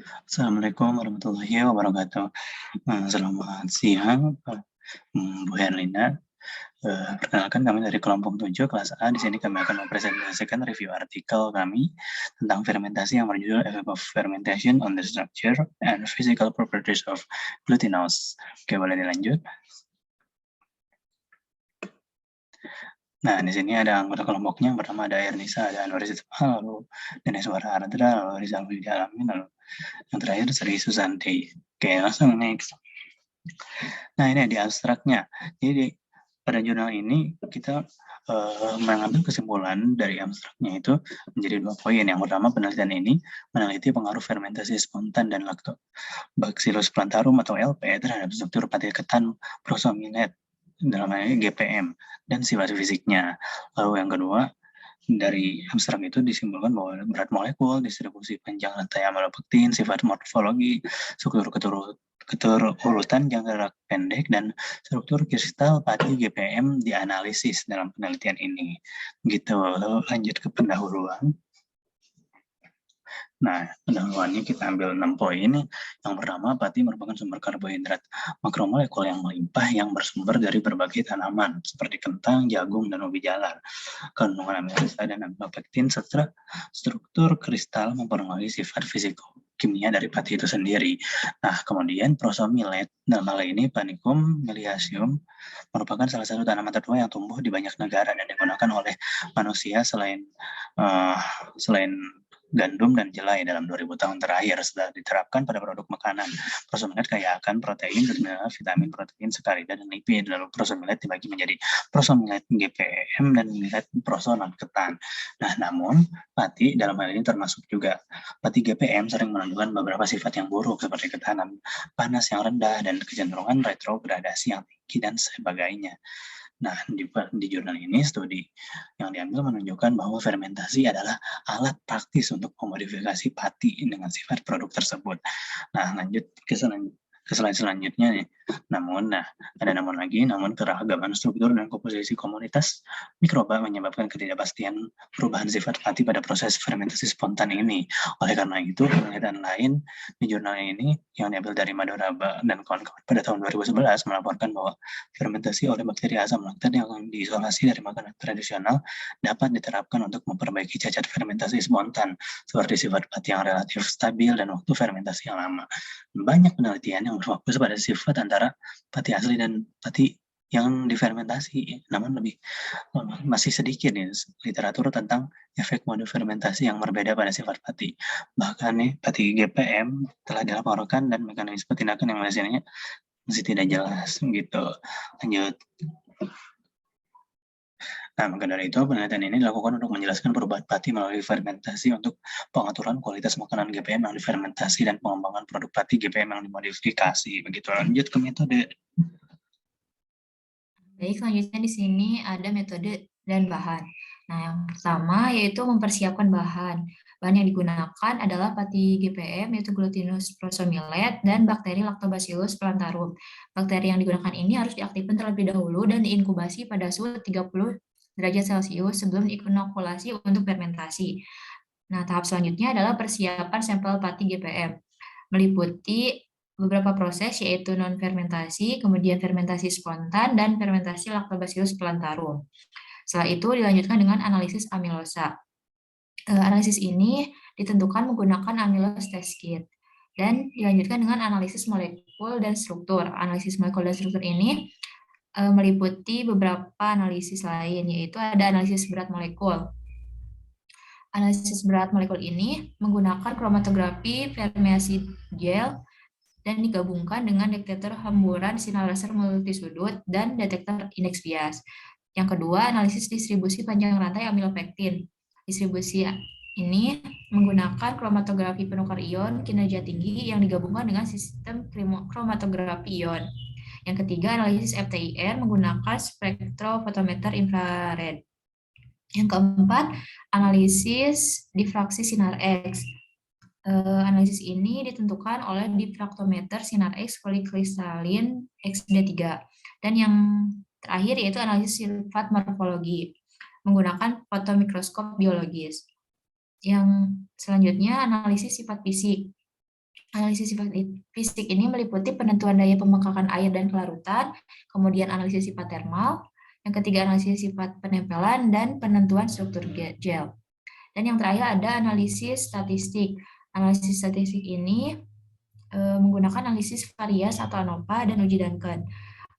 Assalamualaikum warahmatullahi wabarakatuh. Selamat siang, Bu Herlina. Perkenalkan kami dari kelompok 7 kelas A. Di sini kami akan mempresentasikan review artikel kami tentang fermentasi yang berjudul Effect of Fermentation on the Structure and Physical Properties of Glutinous. Oke, boleh dilanjut. Nah, di sini ada anggota kelompoknya. Yang pertama ada Ernisa, ada Anwar Zitma, lalu Deneswara Aradra, lalu Rizal Alamin, lalu yang terakhir Sri Susanti. Oke, langsung next. Nah, ini di abstraknya. Jadi pada jurnal ini kita mengambil kesimpulan dari abstraknya itu menjadi 2 poin. Yang pertama, penelitian ini meneliti pengaruh fermentasi spontan dan Lactobacillus plantarum atau LP terhadap struktur pati ketan prosomilet dalam hal ini GPM dan sifat fisiknya. Lalu yang kedua, dari abstrak itu disimpulkan bahwa berat molekul, distribusi panjang rantai amilopektin, sifat morfologi, struktur keterurutan jangka pendek, dan struktur kristal pati GPM dianalisis dalam penelitian ini. Gitu. Lalu lanjut ke pendahuluan. Nah, pendahuluannya kita ambil 6 poin. Yang pertama, pati merupakan sumber karbohidrat makromolekul yang melimpah yang bersumber dari berbagai tanaman seperti kentang, jagung, dan ubi jalar. Kandungan amino asid dan amilopektin serta struktur kristal mempengaruhi sifat fisiko-kimia dari pati itu sendiri. Nah, kemudian prosomilet, dalam hal ini Panicum miliaceum, merupakan salah satu tanaman tertua yang tumbuh di banyak negara dan digunakan oleh manusia selain gandum dan jelai dalam 2000 tahun terakhir setelah diterapkan pada produk makanan. Prosomilet kaya akan protein, mineral, vitamin, protein, sakarida, dan lipid. Lalu prosomilet dibagi menjadi prosomilet GPM dan milet proso non ketan. Nah, namun pati dalam hal ini termasuk juga pati GPM sering menunjukkan beberapa sifat yang buruk seperti ketahanan panas yang rendah dan kecenderungan retrogradasi yang tinggi dan sebagainya. Nah, di jurnal ini studi yang diambil menunjukkan bahwa fermentasi adalah alat praktis untuk memodifikasi pati dengan sifat produk tersebut. Nah, lanjut ke slide selanjutnya nih. Namun keragaman struktur dan komposisi komunitas mikroba menyebabkan ketidakpastian perubahan sifat pati pada proses fermentasi spontan ini. Oleh karena itu, penelitian lain di jurnal ini yang diambil dari Madoraba dan kawan-kawan pada tahun 2011 melaporkan bahwa fermentasi oleh bakteri asam laktat yang diisolasi dari makanan tradisional dapat diterapkan untuk memperbaiki cacat fermentasi spontan seperti sifat pati yang relatif stabil dan waktu fermentasi yang lama. Banyak penelitian yang berfokus pada sifat antara pati asli dan pati yang difermentasi, namun masih sedikit nih literatur tentang efek mode fermentasi yang berbeda pada sifat pati. Bahkan nih pati GPM telah dilaporkan dan mekanisme tindakan yang hasilnya masih tidak jelas gitu. Lanjut. Nah, maka dari itu penelitian ini dilakukan untuk menjelaskan perubahan pati melalui fermentasi untuk pengaturan kualitas makanan GPM yang difermentasi dan pengembangan produk pati GPM yang dimodifikasi. Begitu. Lanjut ke metode. Baik, selanjutnya di sini ada metode dan bahan. Nah, yang pertama yaitu mempersiapkan bahan. Bahan yang digunakan adalah pati GPM, yaitu Glutinous prosomilet, dan bakteri Lactobacillus plantarum. Bakteri yang digunakan ini harus diaktifkan terlebih dahulu dan diinkubasi pada suhu 30 derajat Celcius sebelum inokulasi untuk fermentasi. Nah, tahap selanjutnya adalah persiapan sampel pati GPM, meliputi beberapa proses yaitu non-fermentasi, kemudian fermentasi spontan, dan fermentasi Lactobacillus plantarum. Setelah itu dilanjutkan dengan analisis amilosa. Analisis ini ditentukan menggunakan amylose test kit dan dilanjutkan dengan analisis molekul dan struktur. Analisis molekul dan struktur ini meliputi beberapa analisis lain, yaitu ada analisis berat molekul. Analisis berat molekul ini menggunakan kromatografi permeasi gel dan digabungkan dengan detektor hamburan sinar laser multisudut dan detektor indeks bias. Yang kedua, analisis distribusi panjang rantai amilopektin. Distribusi ini menggunakan kromatografi penukar ion kinerja tinggi yang digabungkan dengan sistem kromatografi ion. Yang ketiga, analisis FTIR menggunakan spektrofotometer infrared. Yang keempat, analisis difraksi sinar X. Analisis ini ditentukan oleh difraktometer sinar X polikristalin XD3. Dan yang terakhir yaitu analisis sifat morfologi menggunakan fotomikroskop biologis. Yang selanjutnya analisis sifat fisik. Analisis sifat fisik ini meliputi penentuan daya pembengkakan air dan kelarutan, kemudian analisis sifat termal, yang ketiga analisis sifat penempelan, dan penentuan struktur gel. Dan yang terakhir ada analisis statistik. Analisis statistik ini menggunakan analisis Varias atau ANOVA dan uji Duncan.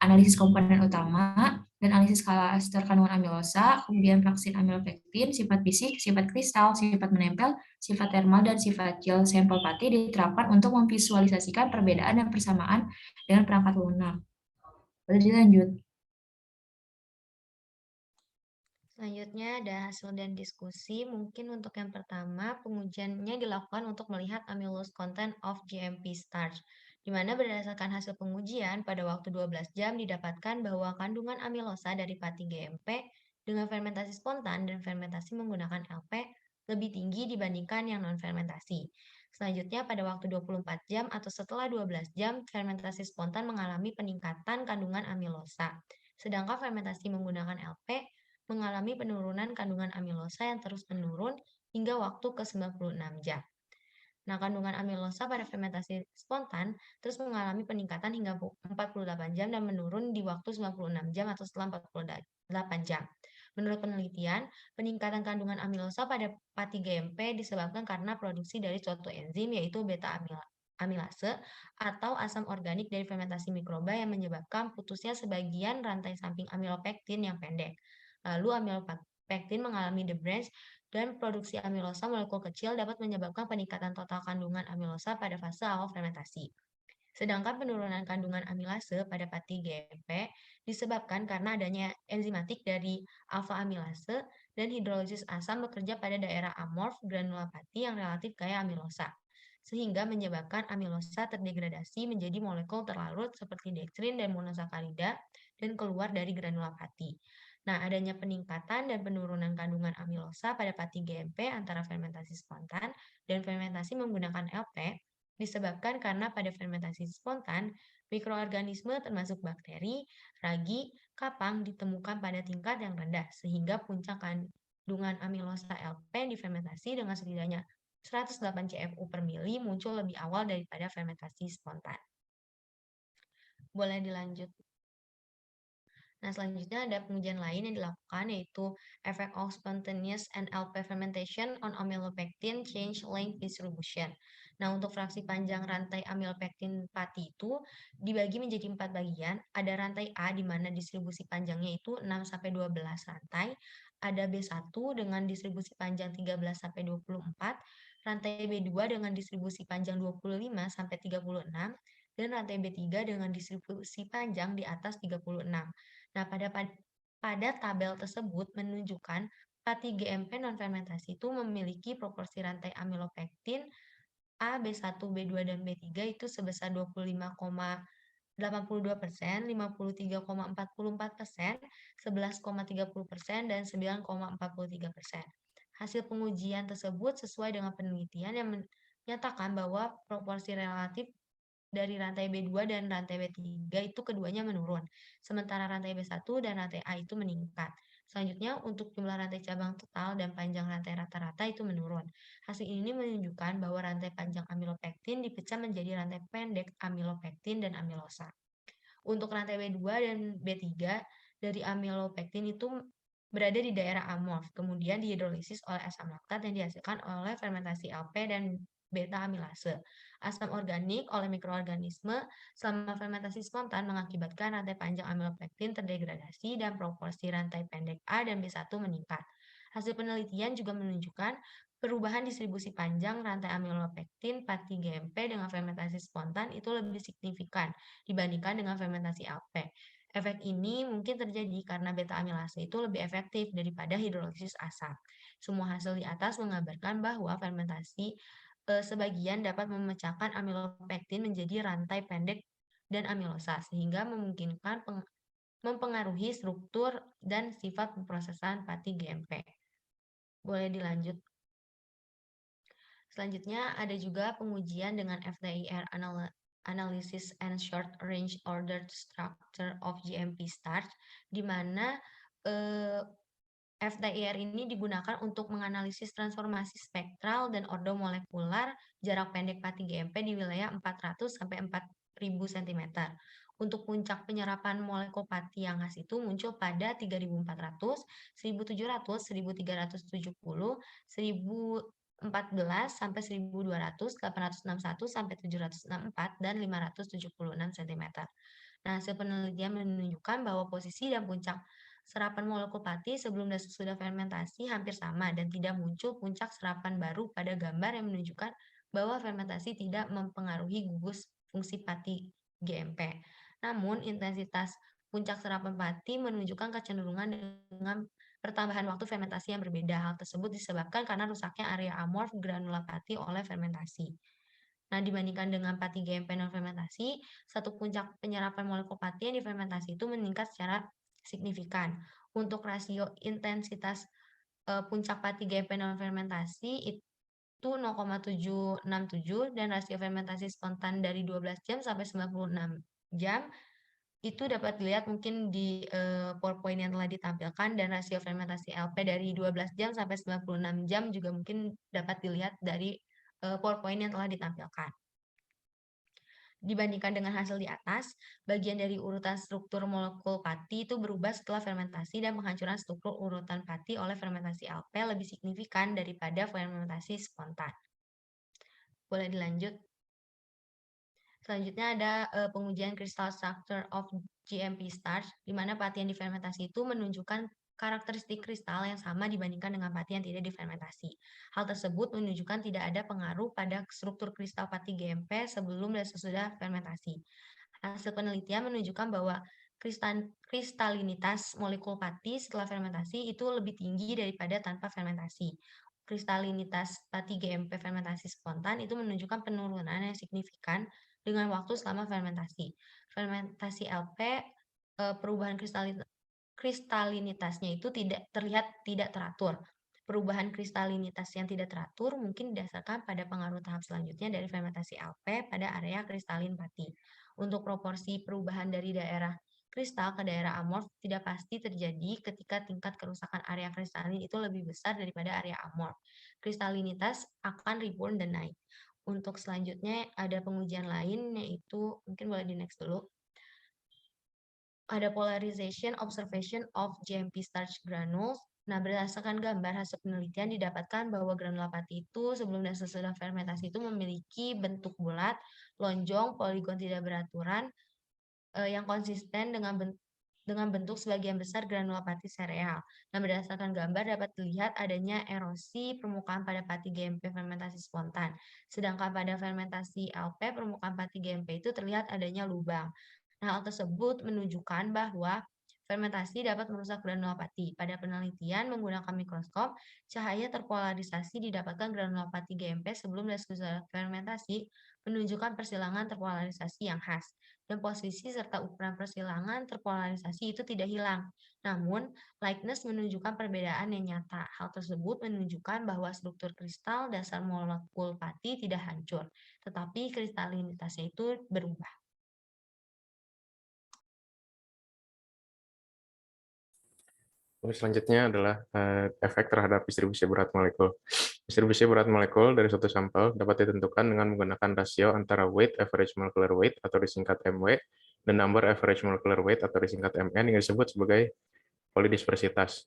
Analisis komponen utama dan analisis klaster kandungan amilosa, kemudian vaksin amilopektin, sifat fisik, sifat kristal, sifat menempel, sifat termal, dan sifat gel sampel pati diterapkan untuk memvisualisasikan perbedaan dan persamaan dengan perangkat lunak. Boleh dilanjut. Selanjutnya ada hasil dan diskusi. Mungkin untuk yang pertama, pengujiannya dilakukan untuk melihat amylose content of GMP starch, di mana berdasarkan hasil pengujian pada waktu 12 jam didapatkan bahwa kandungan amilosa dari pati GMP dengan fermentasi spontan dan fermentasi menggunakan LP lebih tinggi dibandingkan yang non-fermentasi. Selanjutnya, pada waktu 24 jam atau setelah 12 jam, fermentasi spontan mengalami peningkatan kandungan amilosa. Sedangkan fermentasi menggunakan LP mengalami penurunan kandungan amilosa yang terus menurun hingga waktu ke 96 jam. Nah, kandungan amilosa pada fermentasi spontan terus mengalami peningkatan hingga 48 jam dan menurun di waktu 96 jam atau setelah 48 jam. Menurut penelitian, peningkatan kandungan amilosa pada pati GMP disebabkan karena produksi dari suatu enzim yaitu beta-amilase atau asam organik dari fermentasi mikroba yang menyebabkan putusnya sebagian rantai samping amilopektin yang pendek. Lalu amilopektin mengalami the branch dan produksi amilosa molekul kecil dapat menyebabkan peningkatan total kandungan amilosa pada fase awal fermentasi. Sedangkan penurunan kandungan amilase pada pati GMP disebabkan karena adanya enzimatik dari alfa amilase dan hidrolisis asam bekerja pada daerah amorf granulopati yang relatif kaya amilosa, sehingga menyebabkan amilosa terdegradasi menjadi molekul terlarut seperti dektrin dan monosakarida dan keluar dari granulopati. Nah, adanya peningkatan dan penurunan kandungan amilosa pada pati GMP antara fermentasi spontan dan fermentasi menggunakan LP disebabkan karena pada fermentasi spontan, mikroorganisme termasuk bakteri, ragi, kapang ditemukan pada tingkat yang rendah, sehingga puncak kandungan amilosa LP di fermentasi dengan setidaknya 108 CFU per mili muncul lebih awal daripada fermentasi spontan. Boleh dilanjut. Nah, selanjutnya ada pengujian lain yang dilakukan yaitu effect of spontaneous and LP fermentation on amylopectin change length distribution. Nah, untuk fraksi panjang rantai amylopectin pati itu dibagi menjadi 4 bagian. Ada rantai A di mana distribusi panjangnya itu 6-12 rantai, ada B1 dengan distribusi panjang 13-24, rantai B2 dengan distribusi panjang 25-36, dan rantai B3 dengan distribusi panjang di atas 36. Nah, pada tabel tersebut menunjukkan pati GMP non-fermentasi itu memiliki proporsi rantai amilopektin A, B1, B2, dan B3 itu sebesar 25,82%, 53,44%, 11,30%, dan 9,43%. Hasil pengujian tersebut sesuai dengan penelitian yang menyatakan bahwa proporsi relatif dari rantai B2 dan rantai B3 itu keduanya menurun, sementara rantai B1 dan rantai A itu meningkat. Selanjutnya, untuk jumlah rantai cabang total dan panjang rantai rata-rata itu menurun. Hasil ini menunjukkan bahwa rantai panjang amilopektin dipecah menjadi rantai pendek amilopektin dan amilosa. Untuk rantai B2 dan B3 dari amilopektin itu berada di daerah amorf, kemudian dihidrolisis oleh asam laktat yang dihasilkan oleh fermentasi LP dan beta amilase. Asam organik oleh mikroorganisme selama fermentasi spontan mengakibatkan rantai panjang amilopektin terdegradasi dan proporsi rantai pendek A dan B1 meningkat. Hasil penelitian juga menunjukkan perubahan distribusi panjang rantai amilopektin pati GMP dengan fermentasi spontan itu lebih signifikan dibandingkan dengan fermentasi LP. Efek ini mungkin terjadi karena beta amilase itu lebih efektif daripada hidrolisis asam. Semua hasil di atas mengabarkan bahwa fermentasi sebagian dapat memecahkan amilopektin menjadi rantai pendek dan amilosa, sehingga memungkinkan mempengaruhi struktur dan sifat pemrosesan pati GMP. Boleh dilanjut. Selanjutnya ada juga pengujian dengan FTIR Analysis and Short Range Ordered Structure of GMP Starch, di mana FTIR ini digunakan untuk menganalisis transformasi spektral dan ordomolekular jarak pendek pati GMP di wilayah 400 sampai 4000 cm. Untuk puncak penyerapan molekul pati yang khas itu muncul pada 3400, 1700, 1370, 1014 sampai 1200, 861 sampai 764 dan 576 cm. Nah, hasil penelitian menunjukkan bahwa posisi dan puncak serapan molekul pati sebelum dan sesudah fermentasi hampir sama dan tidak muncul puncak serapan baru pada gambar yang menunjukkan bahwa fermentasi tidak mempengaruhi gugus fungsi pati GMP. Namun, intensitas puncak serapan pati menunjukkan kecenderungan dengan pertambahan waktu fermentasi yang berbeda. Hal tersebut disebabkan karena rusaknya area amorf granula pati oleh fermentasi. Nah, dibandingkan dengan pati GMP non-fermentasi, satu puncak penyerapan molekul pati yang difermentasi itu meningkat secara signifikan. Untuk rasio intensitas puncak pati GMP non-fermentasi itu 0,767 dan rasio fermentasi spontan dari 12 jam sampai 96 jam itu dapat dilihat mungkin di PowerPoint yang telah ditampilkan, dan rasio fermentasi LP dari 12 jam sampai 96 jam juga mungkin dapat dilihat dari PowerPoint yang telah ditampilkan. Dibandingkan dengan hasil di atas, bagian dari urutan struktur molekul pati itu berubah setelah fermentasi dan penghancuran struktur urutan pati oleh fermentasi LP lebih signifikan daripada fermentasi spontan. Boleh dilanjut. Selanjutnya ada pengujian crystal structure of GMP starch, di mana pati yang difermentasi itu menunjukkan karakteristik kristal yang sama dibandingkan dengan pati yang tidak difermentasi. Hal tersebut menunjukkan tidak ada pengaruh pada struktur kristal pati GMP sebelum dan sesudah fermentasi. Hasil penelitian menunjukkan bahwa kristalinitas molekul pati setelah fermentasi itu lebih tinggi daripada tanpa fermentasi. Kristalinitas pati GMP fermentasi spontan itu menunjukkan penurunan yang signifikan dengan waktu selama fermentasi. Fermentasi LP, perubahan kristalinitasnya itu terlihat tidak teratur. Perubahan kristalinitas yang tidak teratur mungkin didasarkan pada pengaruh tahap selanjutnya dari fermentasi LP pada area kristalin pati. Untuk proporsi perubahan dari daerah kristal ke daerah amorf tidak pasti terjadi ketika tingkat kerusakan area kristalin itu lebih besar daripada area amorf. Kristalinitas akan rebound dan naik. Untuk selanjutnya ada pengujian lain, yaitu mungkin boleh di next dulu. Ada polarization observation of GMP starch granules. Nah, berdasarkan gambar hasil penelitian didapatkan bahwa granula pati itu sebelum dan sesudah fermentasi itu memiliki bentuk bulat, lonjong, poligon tidak beraturan, yang konsisten dengan bentuk sebagian besar granula pati sereal. Nah, berdasarkan gambar dapat dilihat adanya erosi permukaan pada pati GMP fermentasi spontan. Sedangkan pada fermentasi LP, permukaan pati GMP itu terlihat adanya lubang. Nah, hal tersebut menunjukkan bahwa fermentasi dapat merusak granula pati. Pada penelitian menggunakan mikroskop, cahaya terpolarisasi didapatkan granula pati GMP sebelum dan sesudah fermentasi menunjukkan persilangan terpolarisasi yang khas. Dan posisi serta ukuran persilangan terpolarisasi itu tidak hilang. Namun, likeness menunjukkan perbedaan yang nyata. Hal tersebut menunjukkan bahwa struktur kristal dasar molekul pati tidak hancur, tetapi kristalinitasnya itu berubah. Selanjutnya adalah efek terhadap distribusi berat molekul. Distribusi berat molekul dari suatu sampel dapat ditentukan dengan menggunakan rasio antara weight average molecular weight atau disingkat MW dan number average molecular weight atau disingkat MN yang disebut sebagai polidispersitas.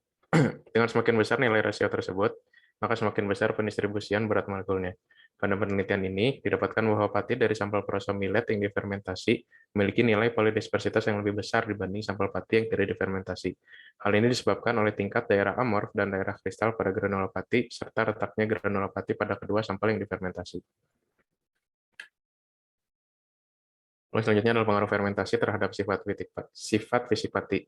Dengan semakin besar nilai rasio tersebut, maka semakin besar pendistribusian berat molekulnya. Pada penelitian ini, didapatkan bahwa pati dari sampel prosomilet yang difermentasi memiliki nilai polidispersitas yang lebih besar dibanding sampel pati yang tidak difermentasi. Hal ini disebabkan oleh tingkat daerah amorf dan daerah kristal pada granula pati, serta retaknya granula pati pada kedua sampel yang difermentasi. Selanjutnya adalah pengaruh fermentasi terhadap sifat fisik pati.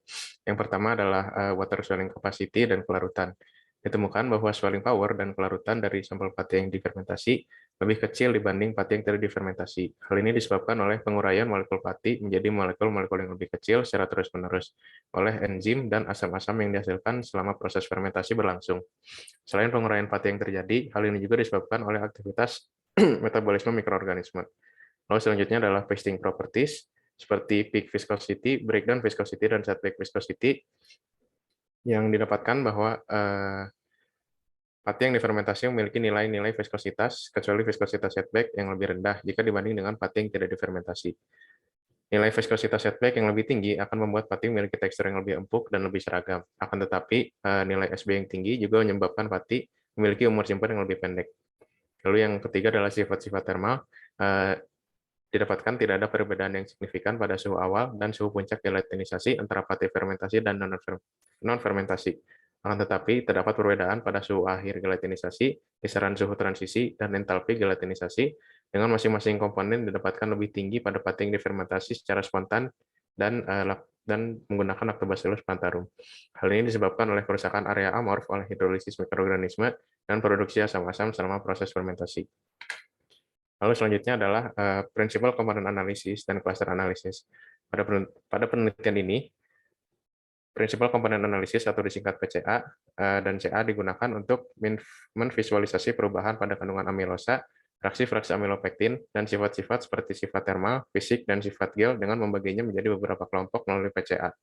Yang pertama adalah water swelling capacity dan kelarutan. Ditemukan bahwa swelling power dan kelarutan dari sampel pati yang difermentasi lebih kecil dibanding pati yang tidak difermentasi. Hal ini disebabkan oleh penguraian molekul pati menjadi molekul-molekul yang lebih kecil secara terus-menerus oleh enzim dan asam-asam yang dihasilkan selama proses fermentasi berlangsung. Selain penguraian pati yang terjadi, hal ini juga disebabkan oleh aktivitas metabolisme mikroorganisme. Lalu selanjutnya adalah pasting properties, seperti peak viscosity, breakdown viscosity, dan setback viscosity. yang didapatkan bahwa pati yang difermentasi memiliki nilai-nilai viskositas, kecuali viskositas setback yang lebih rendah jika dibanding dengan pati yang tidak difermentasi. Nilai viskositas setback yang lebih tinggi akan membuat pati memiliki tekstur yang lebih empuk dan lebih seragam. Akan tetapi, nilai SB yang tinggi juga menyebabkan pati memiliki umur simpan yang lebih pendek. Lalu yang ketiga adalah sifat-sifat termal. Didapatkan tidak ada perbedaan yang signifikan pada suhu awal dan suhu puncak gelatinisasi antara pati fermentasi dan non-fermentasi. Akan tetapi, terdapat perbedaan pada suhu akhir gelatinisasi, kisaran suhu transisi, dan entalpi gelatinisasi, dengan masing-masing komponen didapatkan lebih tinggi pada pati yang difermentasi secara spontan dan menggunakan Lactobacillus plantarum. Hal ini disebabkan oleh kerusakan area amorf oleh hidrolisis mikroorganisme dan produksi asam-asam selama proses fermentasi. Lalu selanjutnya adalah prinsipal komponen analisis dan cluster analisis. Pada penelitian ini, prinsipal komponen analisis atau disingkat PCA dan CA digunakan untuk menvisualisasi perubahan pada kandungan amilosa, fraksi-fraksi amilopektin, dan sifat-sifat seperti sifat termal, fisik, dan sifat gel dengan membaginya menjadi beberapa kelompok melalui PCA.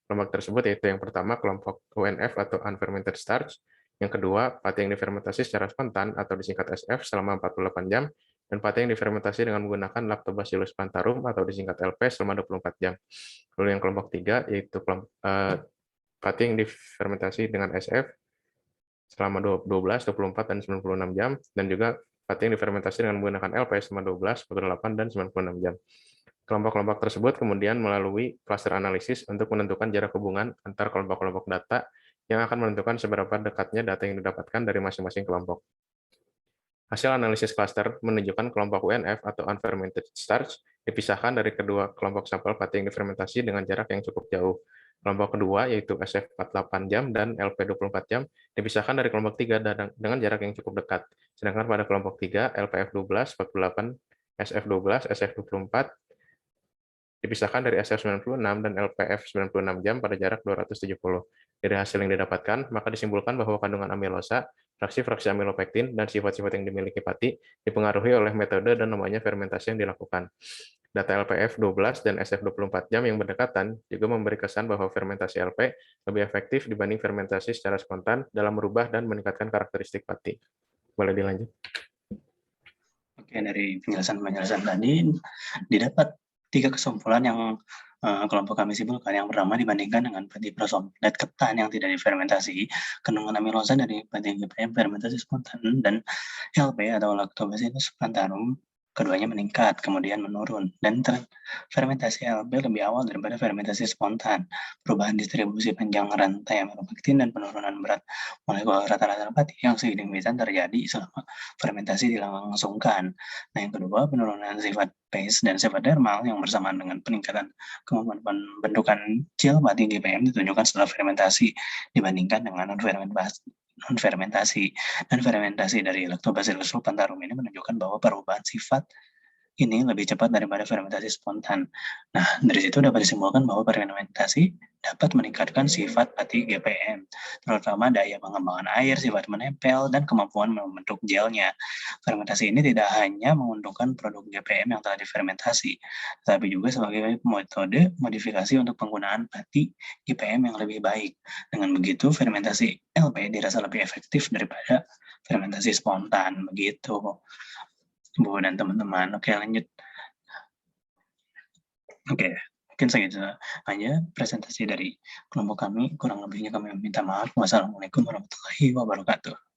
Kelompok tersebut yaitu yang pertama kelompok UNF atau unfermented starch, yang kedua pati yang difermentasi secara spontan atau disingkat SF selama 48 jam, dan pati yang difermentasi dengan menggunakan Lactobacillus plantarum atau disingkat LP selama 24 jam. Lalu yang kelompok 3 yaitu pati yang difermentasi dengan SF selama 12, 24, dan 96 jam, dan juga pati yang difermentasi dengan menggunakan LP selama 12, 48, dan 96 jam. Kelompok-kelompok tersebut kemudian melalui cluster analisis untuk menentukan jarak hubungan antar kelompok-kelompok data yang akan menentukan seberapa dekatnya data yang didapatkan dari masing-masing kelompok. Hasil analisis cluster menunjukkan kelompok UNF atau unfermented starch dipisahkan dari kedua kelompok sampel pati yang difermentasi dengan jarak yang cukup jauh. Kelompok kedua yaitu SF 48 jam dan LP 24 jam dipisahkan dari kelompok 3 dengan jarak yang cukup dekat. Sedangkan pada kelompok 3 LPF 12, 48, SF 12, SF 24 dipisahkan dari SF 96 dan LPF 96 jam pada jarak 270. Dari hasil yang didapatkan, maka disimpulkan bahwa kandungan amilosa, fraksi-fraksi amilopektin, dan sifat-sifat yang dimiliki pati dipengaruhi oleh metode dan namanya fermentasi yang dilakukan. Data LPF 12 dan SF 24 jam yang berdekatan juga memberi kesan bahwa fermentasi LP lebih efektif dibanding fermentasi secara spontan dalam merubah dan meningkatkan karakteristik pati. Boleh dilanjut? Oke, dari penjelasan tadi didapat 3 kesimpulan yang kelompok kami simpulkan. Yang pertama, dibandingkan dengan pati prosomilet ketan yang tidak difermentasi, kandungan amilosa dari pati GPM fermentasi spontan dan LP atau Lactobacillus plantarum keduanya meningkat, kemudian menurun, dan fermentasi LP lebih awal daripada fermentasi spontan. Perubahan distribusi panjang rantai amilopektin dan penurunan berat molekul rata-rata pati yang signifikan terjadi selama fermentasi dilangsungkan. Nah, yang kedua, penurunan sifat base dan sifat dermal yang bersamaan dengan peningkatan kemampuan pembentukan gel pati GPM ditunjukkan setelah fermentasi dibandingkan dengan non-fermentasi. Dan fermentasi dari Lactobacillus plantarum ini menunjukkan bahwa perubahan sifat ini lebih cepat daripada fermentasi spontan. Nah, dari situ dapat disimpulkan bahwa fermentasi dapat meningkatkan sifat pati GPM, terutama daya pengembangan air, sifat menempel, dan kemampuan membentuk gelnya. Fermentasi ini tidak hanya menguntungkan produk GPM yang telah difermentasi, tetapi juga sebagai metode modifikasi untuk penggunaan pati GPM yang lebih baik. Dengan begitu, fermentasi LP dirasa lebih efektif daripada fermentasi spontan. Begitu, Bu dan teman-teman. Oke, lanjut. Oke, mungkin segitu aja presentasi dari kelompok kami. Kurang lebihnya kami minta maaf. Wassalamualaikum warahmatullahi wabarakatuh.